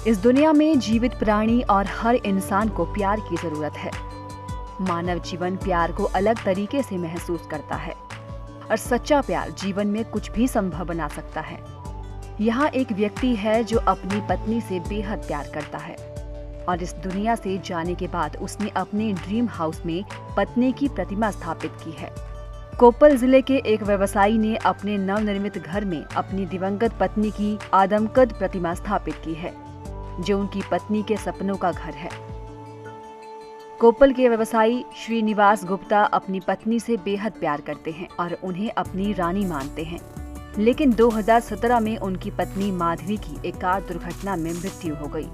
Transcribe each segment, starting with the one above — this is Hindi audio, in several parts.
इस दुनिया में जीवित प्राणी और हर इंसान को प्यार की जरूरत है। मानव जीवन प्यार को अलग तरीके से महसूस करता है और सच्चा प्यार जीवन में कुछ भी संभव बना सकता है। यहाँ एक व्यक्ति है जो अपनी पत्नी से बेहद प्यार करता है और इस दुनिया से जाने के बाद उसने अपने ड्रीम हाउस में पत्नी की प्रतिमा स्थापित की है। कोप्पल जिले के एक व्यवसायी ने अपने नवनिर्मित घर में अपनी दिवंगत पत्नी की आदमकद प्रतिमा स्थापित की है, जो उनकी पत्नी के सपनों का घर है। कोप्पल के व्यवसायी श्रीनिवास गुप्ता अपनी पत्नी से बेहद प्यार करते हैं और उन्हें अपनी रानी मानते हैं, लेकिन 2017 में उनकी पत्नी माधवी की एक कार दुर्घटना में मृत्यु हो गई।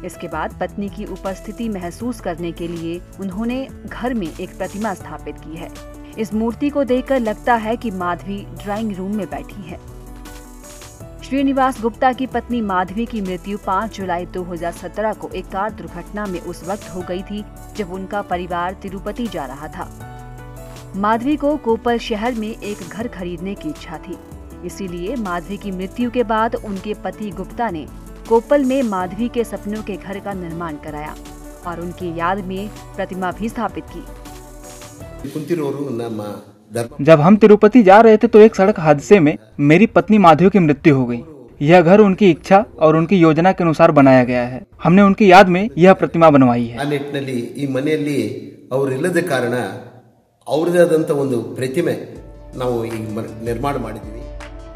इसके बाद पत्नी की उपस्थिति महसूस करने के लिए उन्होंने घर में एक प्रतिमा स्थापित की है। इस मूर्ति को देखकर लगता है कि माधवी ड्राइंग रूम में बैठी है। श्रीनिवास गुप्ता की पत्नी माधवी की मृत्यु 5 जुलाई 2017 को एक कार दुर्घटना में उस वक्त हो गई थी जब उनका परिवार तिरुपति जा रहा था। माधवी को कोप्पल शहर में एक घर खरीदने की इच्छा थी, इसीलिए माधवी की मृत्यु के बाद उनके पति गुप्ता ने कोप्पल में माधवी के सपनों के घर का निर्माण कराया और उनकी याद में प्रतिमा भी स्थापित की। जब हम तिरुपति जा रहे थे तो एक सड़क हादसे में मेरी पत्नी माधवी की मृत्यु हो गई। यह घर उनकी इच्छा और उनकी योजना के अनुसार बनाया गया है। हमने उनकी याद में यह प्रतिमा बनवाई है।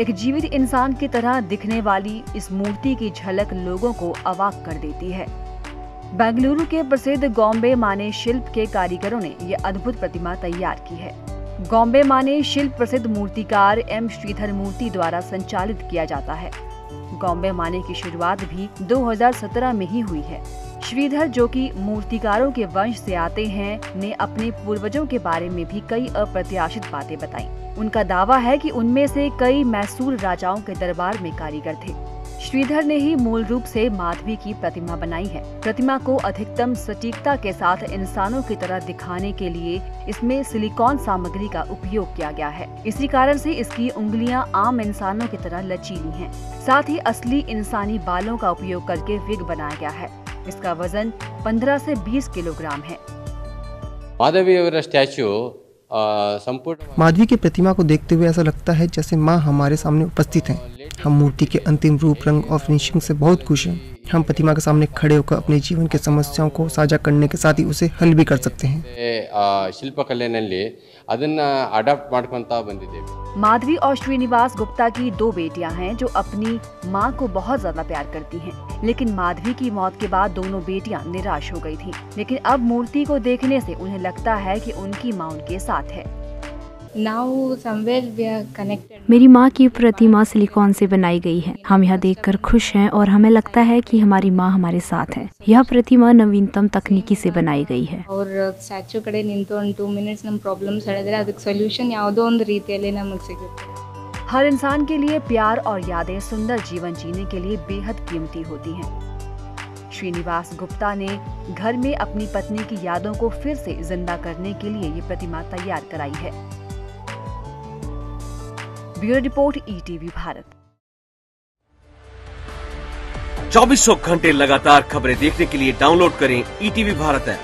एक जीवित इंसान की तरह दिखने वाली इस मूर्ति की झलक लोगों को अवाक कर देती है। बेंगलुरु के प्रसिद्ध गॉम्बे माने शिल्प के कारीगरों ने यह अद्भुत प्रतिमा तैयार की है। गॉम्बे माने शिल्प प्रसिद्ध मूर्तिकार एम श्रीधर मूर्ति द्वारा संचालित किया जाता है। गॉम्बे माने की शुरुआत भी 2017 में ही हुई है। श्रीधर, जो कि मूर्तिकारों के वंश से आते हैं, ने अपने पूर्वजों के बारे में भी कई अप्रत्याशित बातें बताई। उनका दावा है कि उनमें से कई मैसूर राजाओं के दरबार में कारीगर थे। श्रीधर ने ही मूल रूप से माधवी की प्रतिमा बनाई है। प्रतिमा को अधिकतम सटीकता के साथ इंसानों की तरह दिखाने के लिए इसमें सिलिकॉन सामग्री का उपयोग किया गया है। इसी कारण से इसकी उंगलियां आम इंसानों की तरह लचीली हैं। साथ ही असली इंसानी बालों का उपयोग करके विग बनाया गया है। इसका वजन 15 से 20 किलोग्राम है। माधवी की प्रतिमा को देखते हुए ऐसा लगता है जैसे माँ हमारे सामने उपस्थित हैं। हम मूर्ति के अंतिम रूप, रंग और फिनिशिंग से बहुत खुश हैं। हम प्रतिमा के सामने खड़े होकर अपने जीवन की समस्याओं को साझा करने के साथ ही उसे हल भी कर सकते हैं। माधवी और श्रीनिवास गुप्ता की 2 बेटियां हैं जो अपनी मां को बहुत ज्यादा प्यार करती हैं। लेकिन माधवी की मौत के बाद दोनों बेटियां निराश हो गई थीं। लेकिन अब मूर्ति को देखने से उन्हें लगता है कि उनकी मां उनके साथ है। मेरी माँ की प्रतिमा सिलिकॉन से बनाई गई है। हम यह देखकर खुश हैं और हमें लगता है कि हमारी माँ हमारे साथ है। यह प्रतिमा नवीनतम तकनीकी से बनाई गई है। और स्टैच्यू कड़े निंतु 2 मिनट्स नम प्रॉब्लम्स ಹೇಳಿದ್ರೆ ಅದಕ್ಕೆ ಸೊಲ್ಯೂಷನ್ ಯಾವುದೋ ಒಂದು ರೀತಿಯಲ್ಲಿ ನಮಗೆ ಸಿಗುತ್ತೆ। हर इंसान के लिए प्यार और यादें सुंदर जीवन जीने के लिए बेहद कीमती होती हैं। श्रीनिवास गुप्ता ने घर में अपनी पत्नी की यादों को फिर से जिंदा करने के लिए ये प्रतिमा तैयार कराई है। Bureau report, ETV Bharat. 2400 घंटे लगातार खबरें देखने के लिए डाउनलोड करें ईटीवी भारत ऐप।